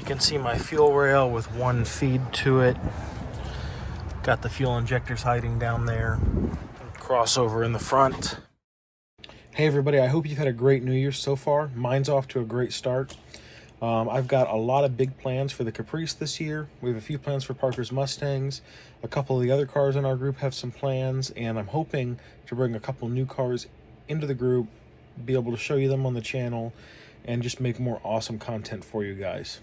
can see my fuel rail with one feed to it. Got the fuel injectors hiding down there. Crossover in the front. Hey everybody, I hope you've had a great New Year so far. Mine's off to a great start. I've got a lot of big plans for the Caprice this year. We have a few plans for Parker's Mustangs. A couple of the other cars in our group have some plans, and I'm hoping to bring a couple new cars into the group, be able to show you them on the channel, and just make more awesome content for you guys.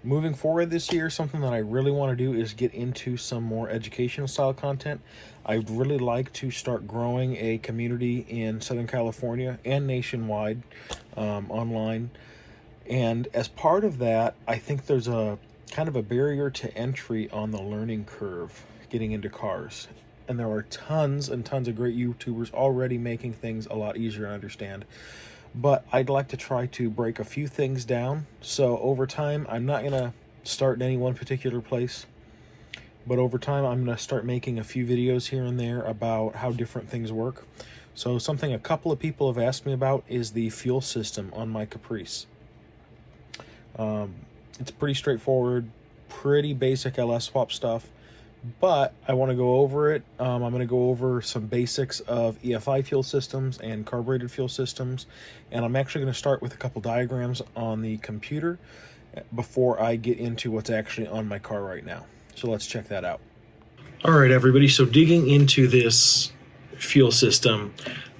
Moving forward this year, something that I really want to do is get into some more educational style content. I'd really like to start growing a community in Southern California and nationwide online. And as part of that, I think there's a kind of a barrier to entry on the learning curve getting into cars. And there are tons and tons of great YouTubers already making things a lot easier to understand. But I'd like to try to break a few things down. So over time, I'm not going to start in any one particular place. But over time, I'm going to start making a few videos here and there about how different things work. So something a couple of people have asked me about is the fuel system on my Caprice. It's pretty straightforward, pretty basic LS swap stuff. But I want to go over it. I'm going to go over some basics of EFI fuel systems and carbureted fuel systems. And I'm actually going to start with a couple diagrams on the computer before I get into what's actually on my car right now. So let's check that out. All right, everybody. So digging into this fuel system,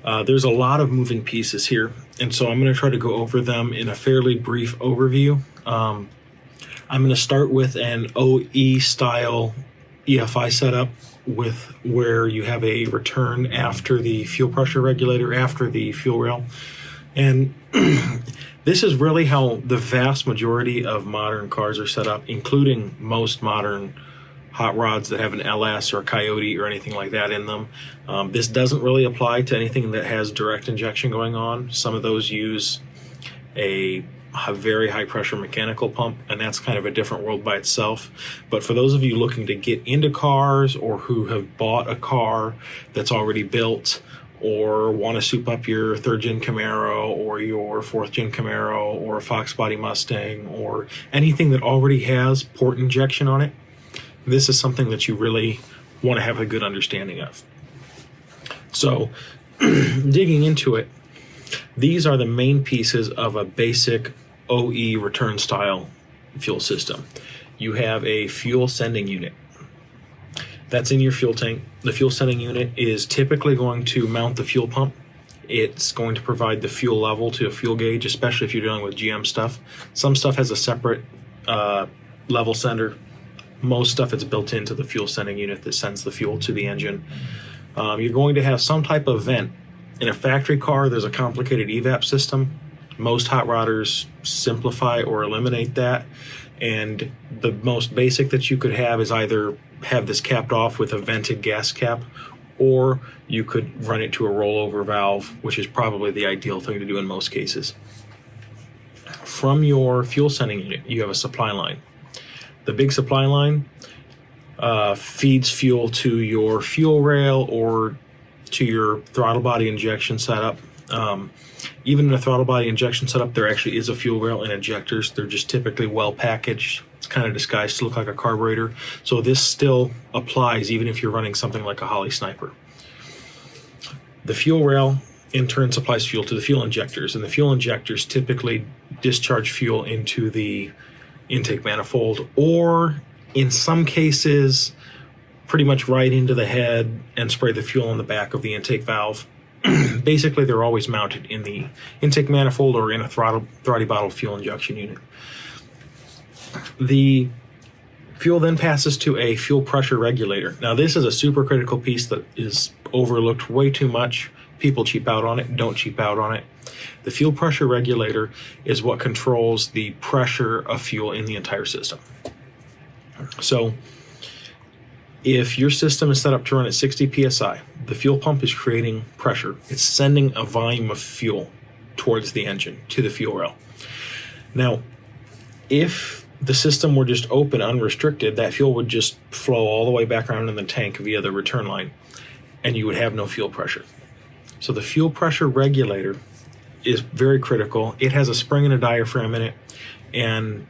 there's a lot of moving pieces here. And so I'm going to try to go over them in a fairly brief overview. I'm going to start with an OE style EFI setup with where you have a return after the fuel pressure regulator, after the fuel rail. And this is really how the vast majority of modern cars are set up, including most modern hot rods that have an LS or a Coyote or anything like that in them. This doesn't really apply to anything that has direct injection going on. Some of those use a very high pressure mechanical pump, and that's kind of a different world by itself. But for those of you looking to get into cars, or who have bought a car that's already built, or want to soup up your 3rd gen Camaro or your 4th gen Camaro or a Fox body Mustang or anything that already has port injection on it, this is something that you really want to have a good understanding of. So digging into it, these are the main pieces of a basic OE return style fuel system. You have a fuel sending unit that's in your fuel tank. The fuel sending unit is typically going to mount the fuel pump. It's going to provide the fuel level to a fuel gauge, especially if you're dealing with GM stuff. Some stuff has a separate level sender. Most stuff is built into the fuel sending unit that sends the fuel to the engine. You're going to have some type of vent. In a factory car, there's a complicated evap system. Most hot rodders simplify or eliminate that. And the most basic that you could have is either have this capped off with a vented gas cap, or you could run it to a rollover valve, which is probably the ideal thing to do in most cases. From your fuel sending unit, you have a supply line. The big supply line feeds fuel to your fuel rail or to your throttle body injection setup. Even in a throttle body injection setup, there actually is a fuel rail and injectors. They're just typically well packaged. It's kind of disguised to look like a carburetor. So this still applies even if you're running something like a Holly Sniper. The fuel rail in turn supplies fuel to the fuel injectors, and the fuel injectors typically discharge fuel into the intake manifold, or in some cases pretty much right into the head and spray the fuel on the back of the intake valve. Basically, they're always mounted in the intake manifold or in a throttle bottle fuel injection unit. The fuel then passes to a fuel pressure regulator. Now, this is a super critical piece that is overlooked way too much. People cheap out on it. Don't cheap out on it. The fuel pressure regulator is what controls the pressure of fuel in the entire system. So if your system is set up to run at 60 psi, the fuel pump is creating pressure. It's sending a volume of fuel towards the engine, to the fuel rail. Now, if the system were just open, unrestricted, that fuel would just flow all the way back around in the tank via the return line, and you would have no fuel pressure. So the fuel pressure regulator is very critical. It has a spring and a diaphragm in it, and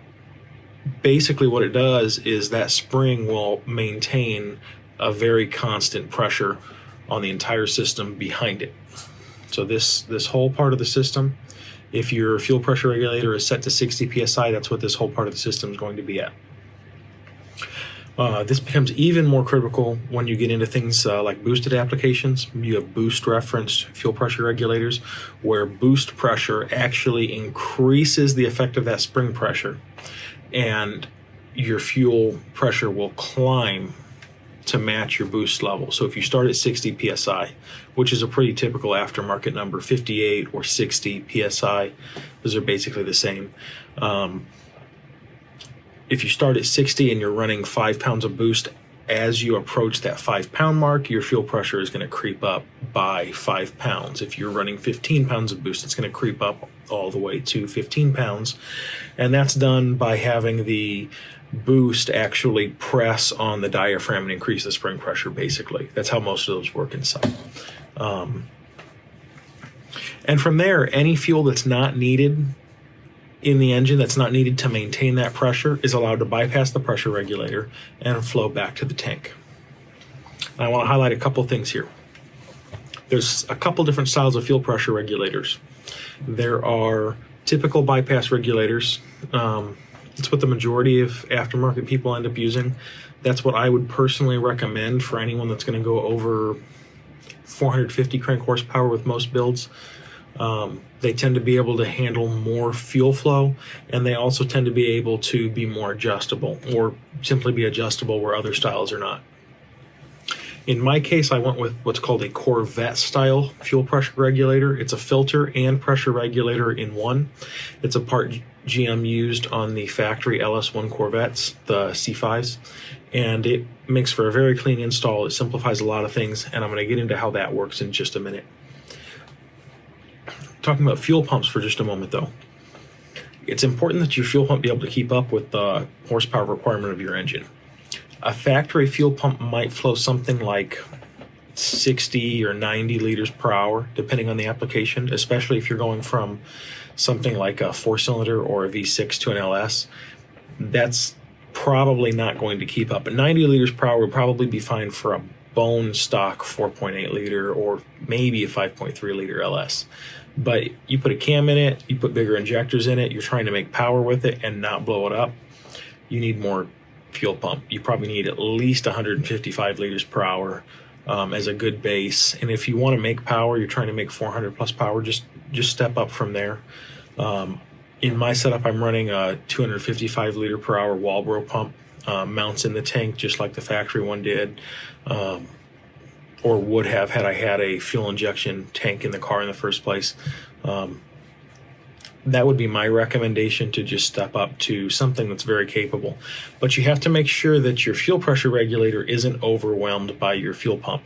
basically what it does is that spring will maintain a very constant pressure on the entire system behind it. So this whole part of the system, if your fuel pressure regulator is set to 60 psi, that's what this whole part of the system is going to be at. This becomes even more critical when you get into things like boosted applications. You have boost referenced fuel pressure regulators, where boost pressure actually increases the effect of that spring pressure, and your fuel pressure will climb to match your boost level. So if you start at 60 psi, which is a pretty typical aftermarket number, 58 or 60 psi, those are basically the same. If you start at 60 and you're running 5 pounds of boost, as you approach that 5 pound mark, your fuel pressure is going to creep up by 5 pounds. If you're running 15 pounds of boost, it's going to creep up all the way to 15 pounds. And that's done by having the boost actually press on the diaphragm and increase the spring pressure, basically. That's how most of those work inside. And from there, any fuel that's not needed in the engine, that's not needed to maintain that pressure, is allowed to bypass the pressure regulator and flow back to the tank. And I want to highlight a couple things here. There's a couple different styles of fuel pressure regulators. There are typical bypass regulators. It's what the majority of aftermarket people end up using. That's what I would personally recommend for anyone that's going to go over 450 crank horsepower with most builds. They tend to be able to handle more fuel flow, and they also tend to be able to be more adjustable, or simply be adjustable where other styles are not. In my case, I went with what's called a Corvette style fuel pressure regulator. It's a filter and pressure regulator in one. It's a part GM used on the factory LS1 Corvettes, the C5s, and it makes for a very clean install. It simplifies a lot of things, and I'm going to get into how that works in just a minute. Talking about fuel pumps for just a moment, though. It's important that your fuel pump be able to keep up with the horsepower requirement of your engine. A factory fuel pump might flow something like 60 or 90 liters per hour, depending on the application, especially if you're going from something like a 4-cylinder or a V6 to an LS. That's probably not going to keep up. But 90 liters per hour would probably be fine for a bone stock 4.8 liter or maybe a 5.3 liter LS. But you put a cam in it, you put bigger injectors in it, you're trying to make power with it and not blow it up, you need more fuel pump. You probably need at least 155 liters per hour as a good base. And if you want to make power, you're trying to make 400 plus power, just step up from there. In my setup, I'm running a 255 liter per hour Walbro pump, mounts in the tank just like the factory one did, or would have had I had a fuel injection tank in the car in the first place. That would be my recommendation, to just step up to something that's very capable. But you have to make sure that your fuel pressure regulator isn't overwhelmed by your fuel pump.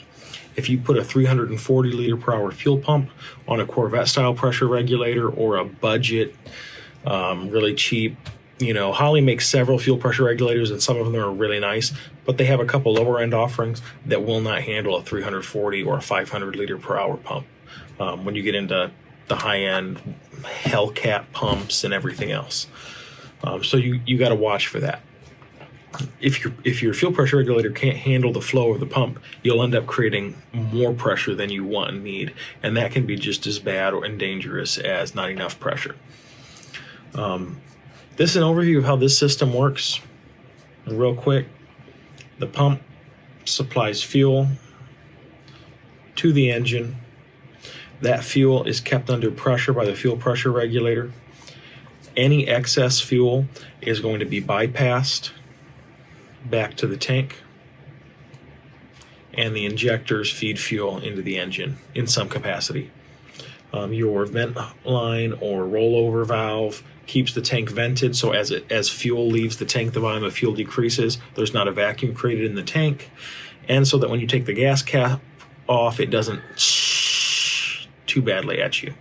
If you put a 340 liter per hour fuel pump on a Corvette style pressure regulator or a budget, really cheap, Holley makes several fuel pressure regulators, and some of them are really nice, but they have a couple lower end offerings that will not handle a 340 or a 500 liter per hour pump. When you get into the high end Hellcat pumps and everything else. So you got to watch for that. If your fuel pressure regulator can't handle the flow of the pump, you'll end up creating more pressure than you want and need, and that can be just as bad and dangerous as not enough pressure. This is an overview of how this system works. Real quick, the pump supplies fuel to the engine. That fuel is kept under pressure by the fuel pressure regulator. Any excess fuel is going to be bypassed back to the tank, and the injectors feed fuel into the engine in some capacity. Your vent line or rollover valve keeps the tank vented, so as fuel leaves the tank, the volume of fuel decreases. There's not a vacuum created in the tank, and so that when you take the gas cap off, it doesn't too badly at you.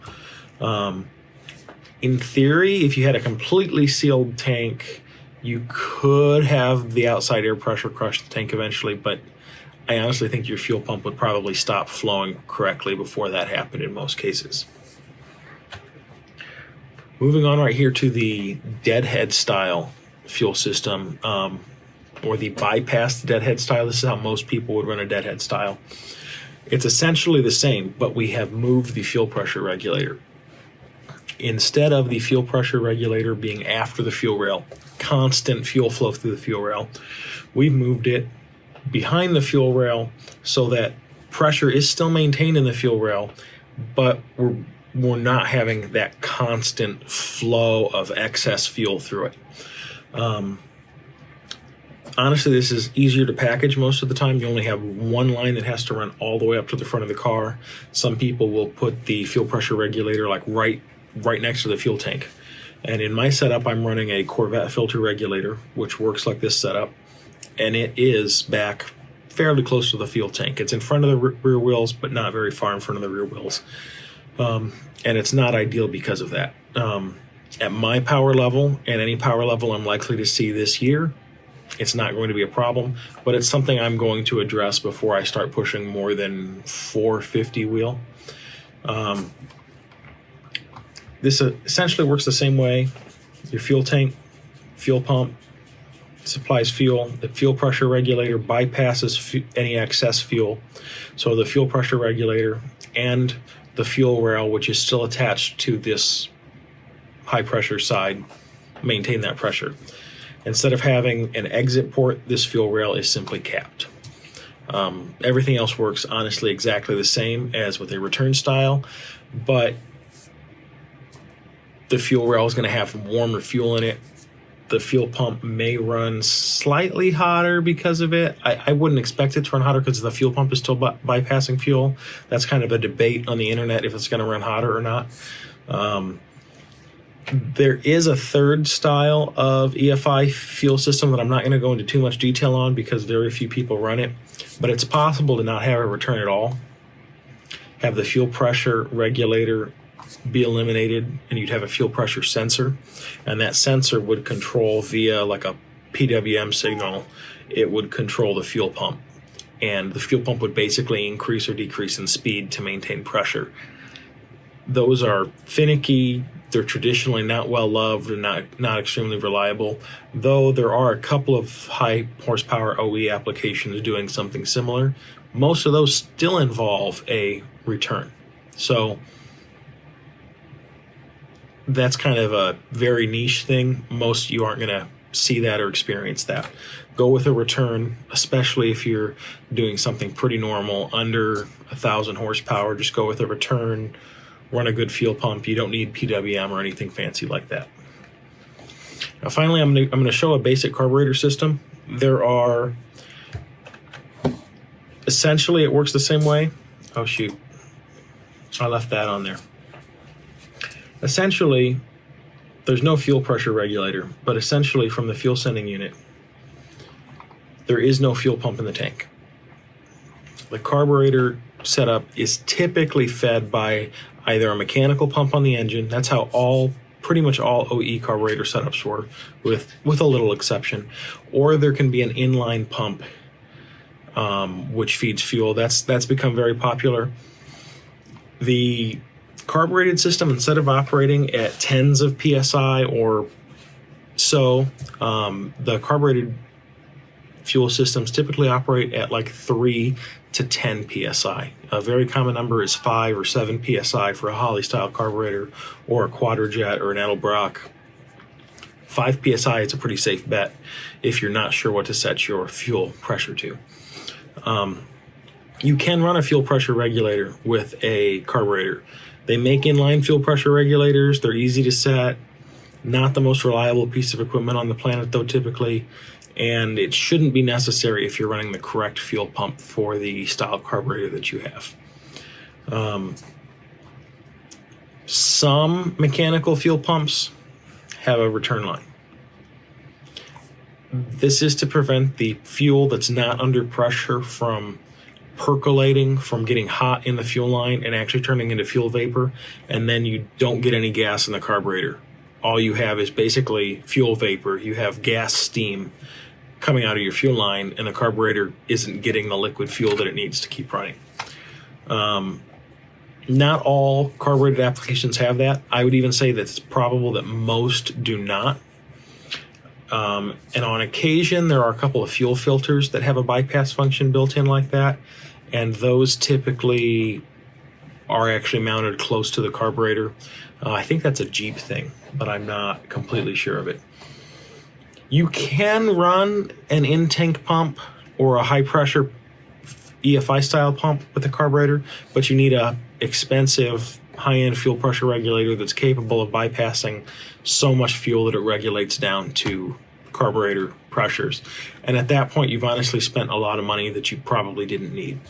In theory, if you had a completely sealed tank, you could have the outside air pressure crush the tank eventually, but I honestly think your fuel pump would probably stop flowing correctly before that happened in most cases. Moving on right here to the deadhead style fuel system, or the bypass deadhead style. This is how most people would run a deadhead style. It's essentially the same, but we have moved the fuel pressure regulator. Instead of the fuel pressure regulator being after the fuel rail, constant fuel flow through the fuel rail, we've moved it behind the fuel rail so that pressure is still maintained in the fuel rail, but we're not having that constant flow of excess fuel through it. Honestly, this is easier to package most of the time. You only have one line that has to run all the way up to the front of the car. Some people will put the fuel pressure regulator like right next to the fuel tank. And in my setup, I'm running a Corvette filter regulator, which works like this setup. And it is back fairly close to the fuel tank. It's in front of the rear wheels, but not very far in front of the rear wheels. And it's not ideal because of that. At my power level, and any power level I'm likely to see this year, it's not going to be a problem, but it's something I'm going to address before I start pushing more than 450 wheel. This essentially works the same way. Your fuel tank, fuel pump, supplies fuel. The fuel pressure regulator bypasses any excess fuel. So the fuel pressure regulator and the fuel rail, which is still attached to this high pressure side, maintain that pressure. Instead of having an exit port, this fuel rail is simply capped. Everything else works honestly exactly the same as with a return style, but the fuel rail is going to have warmer fuel in it. The fuel pump may run slightly hotter because of it. I wouldn't expect it to run hotter because the fuel pump is still bypassing fuel. That's kind of a debate on the internet if it's going to run hotter or not. There is a third style of EFI fuel system that I'm not going to go into too much detail on because very few people run it, but it's possible to not have a return at all. Have the fuel pressure regulator be eliminated, and you'd have a fuel pressure sensor, and that sensor would control via like a PWM signal. It would control the fuel pump, and the fuel pump would basically increase or decrease in speed to maintain pressure. Those are finicky. They're traditionally not well loved and not extremely reliable, though there are a couple of high horsepower OE applications doing something similar. Most of those still involve a return. So that's kind of a very niche thing. Most of you aren't going to see that or experience that. Go with a return, especially if you're doing something pretty normal, under 1,000 horsepower. Just go with a return. Run a good fuel pump. You don't need PWM or anything fancy like that. Now, finally, I'm going to show a basic carburetor system. There are essentially, it works the same way. Oh shoot, I left that on there. Essentially, there's no fuel pressure regulator, but essentially from the fuel sending unit, there is no fuel pump in the tank. The carburetor setup is typically fed by either a mechanical pump on the engine. That's how pretty much all OE carburetor setups were, with a little exception. Or there can be an inline pump, which feeds fuel. That's become very popular. The carbureted system, instead of operating at tens of PSI or so, the carbureted fuel systems typically operate at like 3 to 10 PSI. A very common number is 5 or 7 PSI for a Holley style carburetor or a Quadrajet or an Edelbrock. 5 PSI is a pretty safe bet if you're not sure what to set your fuel pressure to. You can run a fuel pressure regulator with a carburetor. They make inline fuel pressure regulators. They're easy to set. Not the most reliable piece of equipment on the planet though, typically. And it shouldn't be necessary if you're running the correct fuel pump for the style carburetor that you have. Some mechanical fuel pumps have a return line. This is to prevent the fuel that's not under pressure from percolating, from getting hot in the fuel line and actually turning into fuel vapor, and then you don't get any gas in the carburetor. All you have is basically fuel vapor. You have gas steam coming out of your fuel line, and the carburetor isn't getting the liquid fuel that it needs to keep running. Not all carbureted applications have that. I would even say that it's probable that most do not. And on occasion, there are a couple of fuel filters that have a bypass function built in like that. And those typically are actually mounted close to the carburetor. I think that's a Jeep thing, but I'm not completely sure of it. You can run an in-tank pump or a high-pressure EFI style pump with the carburetor, but you need a expensive high-end fuel pressure regulator that's capable of bypassing so much fuel that it regulates down to carburetor pressures. And at that point, you've honestly spent a lot of money that you probably didn't need.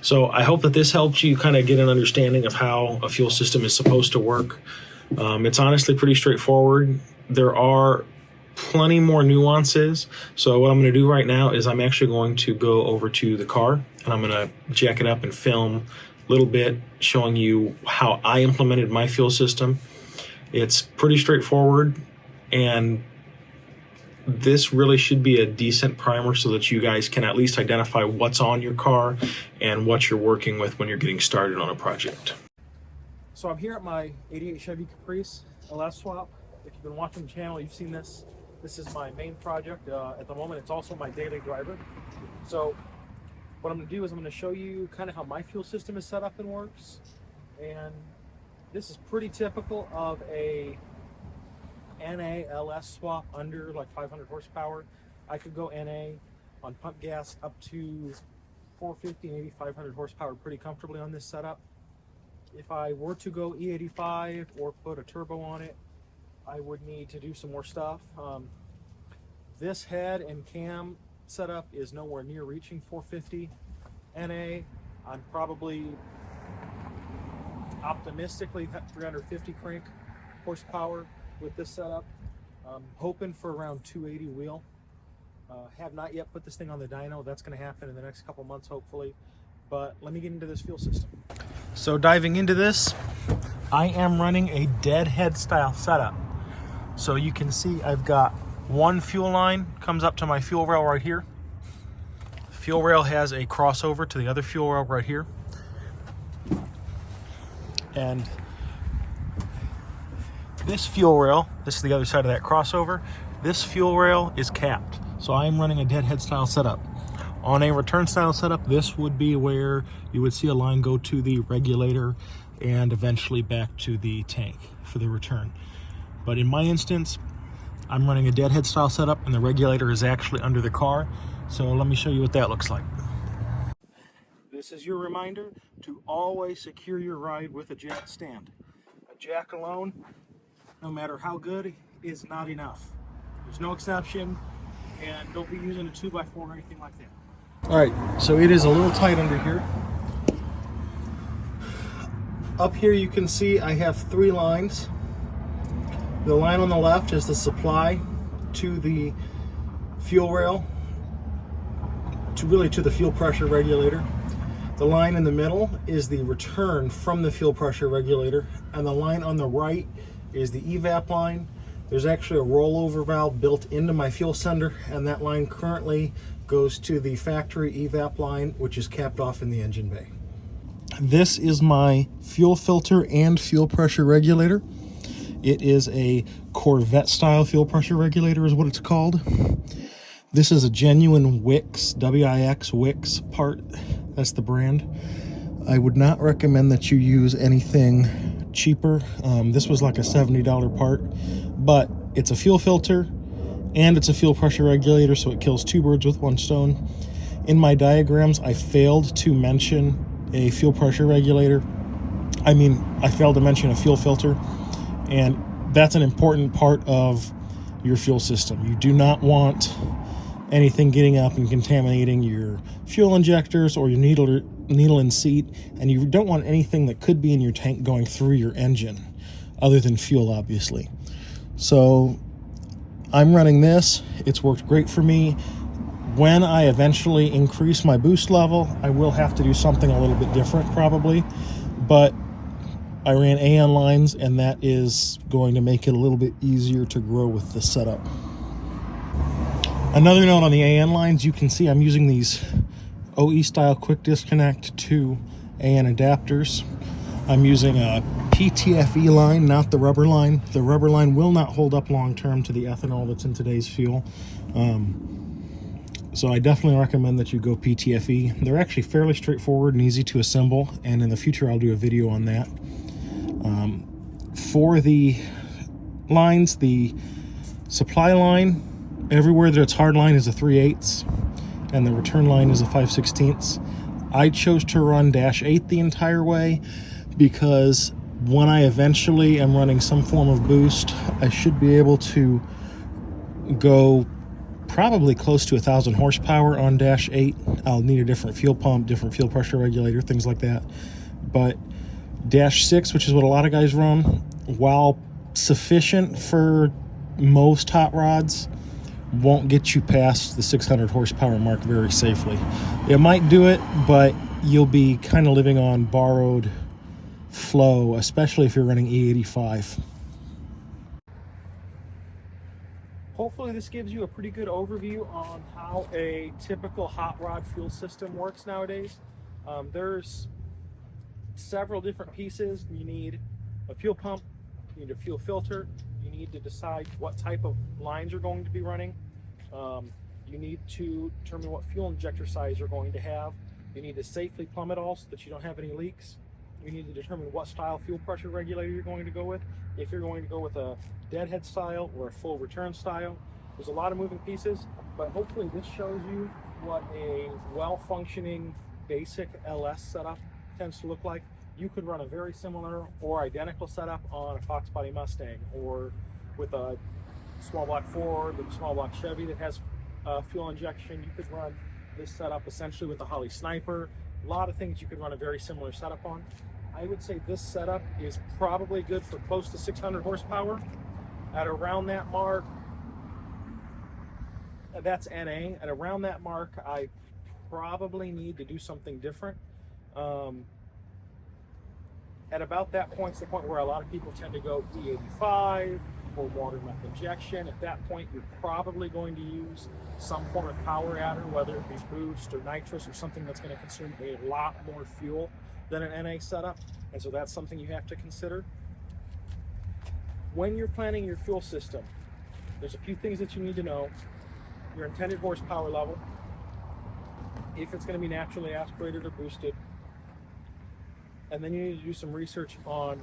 So I hope that this helps you kind of get an understanding of how a fuel system is supposed to work. It's honestly pretty straightforward. There are plenty more nuances. So what I'm going to do right now is I'm actually going to go over to the car and I'm going to jack it up and film a little bit showing you how I implemented my fuel system. It's pretty straightforward, and this really should be a decent primer so that you guys can at least identify what's on your car and what you're working with when you're getting started on a project. So I'm here at my 88 Chevy Caprice LS swap. If you've been watching the channel, you've seen this. This is my main project. At the moment, it's also my daily driver. So what I'm going to do is I'm going to show you kind of how my fuel system is set up and works. And this is pretty typical of a NA LS swap under like 500 horsepower. I could go NA on pump gas up to 450, maybe 500 horsepower pretty comfortably on this setup. If I were to go E85 or put a turbo on it, I would need to do some more stuff. This head and cam setup is nowhere near reaching 450 NA. I'm probably optimistically 350 crank horsepower with this setup. Hoping for around 280 wheel. Have not yet put this thing on the dyno. That's going to happen in the next couple months, hopefully. But let me get into this fuel system. So diving into this, I am running a deadhead style setup. So you can see I've got one fuel line comes up to my fuel rail right here. Fuel rail has a crossover to the other fuel rail right here. And this fuel rail, this is the other side of that crossover, this fuel rail is capped. So I am running a deadhead style setup. On a return style setup, this would be where you would see a line go to the regulator and eventually back to the tank for the return. But in my instance, I'm running a deadhead style setup and the regulator is actually under the car. So let me show you what that looks like. This is your reminder to always secure your ride with a jack stand. A jack alone, no matter how good, is not enough. There's no exception, and don't be using a 2x4 or anything like that. All right, so it is a little tight under here. Up here you can see I have 3 lines. The line on the left is the supply to the fuel rail, to the fuel pressure regulator. The line in the middle is the return from the fuel pressure regulator, and the line on the right is the evap line. There's actually a rollover valve built into my fuel sender, and that line currently goes to the factory evap line, which is capped off in the engine bay. This is my fuel filter and fuel pressure regulator. It is a Corvette style fuel pressure regulator is what it's called. This is a genuine Wix, W-I-X, Wix part. That's the brand. I would not recommend that you use anything cheaper. This was like a $70 part, but it's a fuel filter and it's a fuel pressure regulator, so it kills 2 birds with 1 stone. In my diagrams, I failed to mention a fuel pressure regulator. I failed to mention a fuel filter, and that's an important part of your fuel system. You do not want anything getting up and contaminating your fuel injectors or your needle and seat, and you don't want anything that could be in your tank going through your engine, other than fuel, obviously. So I'm running this. It's worked great for me. When I eventually increase my boost level, I will have to do something a little bit different probably, but I ran AN lines, and that is going to make it a little bit easier to grow with this setup. Another note on the AN lines, you can see I'm using these OE style quick disconnect to AN adapters. I'm using a PTFE line, not the rubber line. The rubber line will not hold up long term to the ethanol that's in today's fuel. So I definitely recommend that you go PTFE. They're actually fairly straightforward and easy to assemble, and in the future I'll do a video on that. For the lines, the supply line, everywhere that it's hard line is a 3/8, and the return line is a 5/16. I chose to run -8 the entire way because when I eventually am running some form of boost, I should be able to go probably close to 1,000 horsepower on -8. I'll need a different fuel pump, different fuel pressure regulator, things like that. But -6, which is what a lot of guys run, while sufficient for most hot rods, won't get you past the 600 horsepower mark very safely. It might do it, but you'll be kind of living on borrowed flow, especially if you're running E85. Hopefully this gives you a pretty good overview on how a typical hot rod fuel system works nowadays. There's several different pieces. You need a fuel pump, you need a fuel filter, you need to decide what type of lines you're going to be running. You need to determine what fuel injector size you're going to have. You need to safely plumb it all so that you don't have any leaks. You need to determine what style fuel pressure regulator you're going to go with. If you're going to go with a deadhead style or a full return style. There's a lot of moving pieces, but hopefully this shows you what a well-functioning basic LS setup tends to look like. You could run a very similar or identical setup on a Fox Body Mustang, or with a small block Ford, with a small block Chevy that has fuel injection. You could run this setup essentially with a Holly Sniper. A lot of things you could run a very similar setup on. I would say this setup is probably good for close to 600 horsepower. At around that mark, that's NA. At around that mark, I probably need to do something different. At about that point, it's the point where a lot of people tend to go E85 or water meth injection. At that point, you're probably going to use some form of power adder, whether it be boost or nitrous or something that's going to consume a lot more fuel than an NA setup. And so that's something you have to consider. When you're planning your fuel system, there's a few things that you need to know. Your intended horsepower level, if it's going to be naturally aspirated or boosted, and then you need to do some research on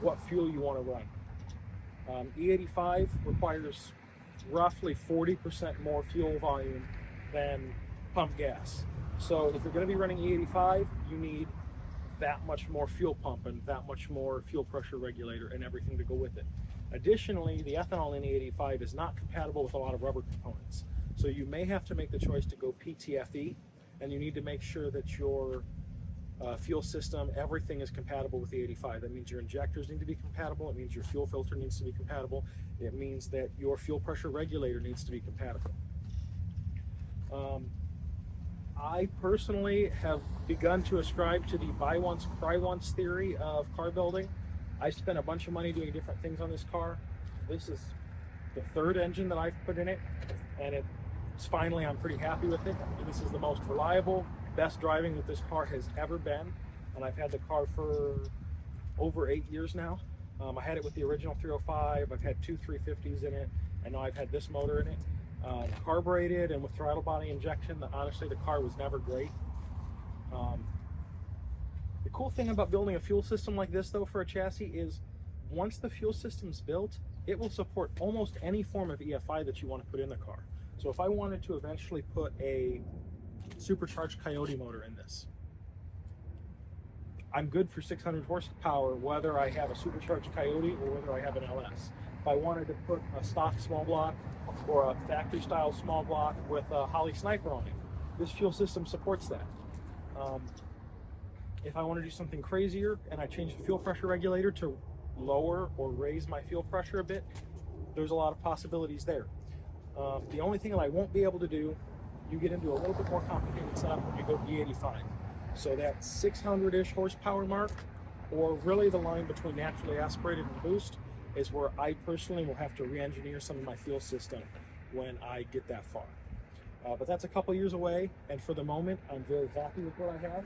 what fuel you want to run. E85 requires roughly 40% more fuel volume than pump gas. So if you're going to be running E85, you need that much more fuel pump and that much more fuel pressure regulator and everything to go with it. Additionally, the ethanol in E85 is not compatible with a lot of rubber components. So you may have to make the choice to go PTFE, and you need to make sure that your fuel system, everything is compatible with the 85. That means your injectors need to be compatible. It means your fuel filter needs to be compatible. It means that your fuel pressure regulator needs to be compatible. I personally have begun to ascribe to the buy once, cry once theory of car building. I spent a bunch of money doing different things on this car. This is the third engine that I've put in it, and it's finally, I'm pretty happy with it. This is the most reliable, best driving that this car has ever been, and I've had the car for over 8 years now. I had it with the original 305. I've had two 350s in it, and now I've had this motor in it. Carbureted and with throttle body injection. Honestly, the car was never great. The cool thing about building a fuel system like this, though, for a chassis is once the fuel system's built, it will support almost any form of EFI that you want to put in the car. So if I wanted to eventually put a supercharged Coyote motor in this, I'm good for 600 horsepower whether I have a supercharged Coyote or whether I have an LS. If I wanted to put a stock small block or a factory style small block with a Holly Sniper on it, this fuel system supports that. If I want to do something crazier and I change the fuel pressure regulator to lower or raise my fuel pressure a bit, there's a lot of possibilities there. The only thing that I won't be able to do, you get into a little bit more complicated setup when you go E85. So that 600-ish horsepower mark, or really the line between naturally aspirated and boost, is where I personally will have to re-engineer some of my fuel system when I get that far. But that's a couple years away, and for the moment, I'm very happy with what I have.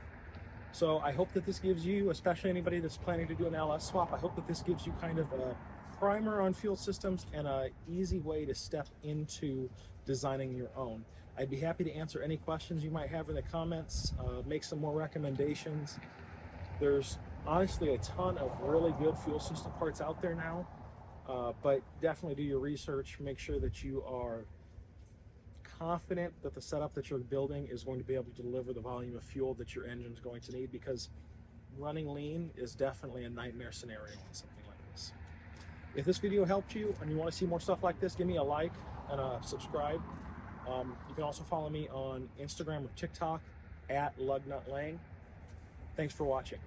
So I hope that this gives you, especially anybody that's planning to do an LS swap, I hope that this gives you kind of a primer on fuel systems and a easy way to step into designing your own. I'd be happy to answer any questions you might have in the comments, make some more recommendations. There's honestly a ton of really good fuel system parts out there now, but definitely do your research. Make sure that you are confident that the setup that you're building is going to be able to deliver the volume of fuel that your engine is going to need, because running lean is definitely a nightmare scenario on something like this. If this video helped you and you want to see more stuff like this, give me a like and a subscribe. You can also follow me on Instagram or TikTok at LugnutLang. Thanks for watching.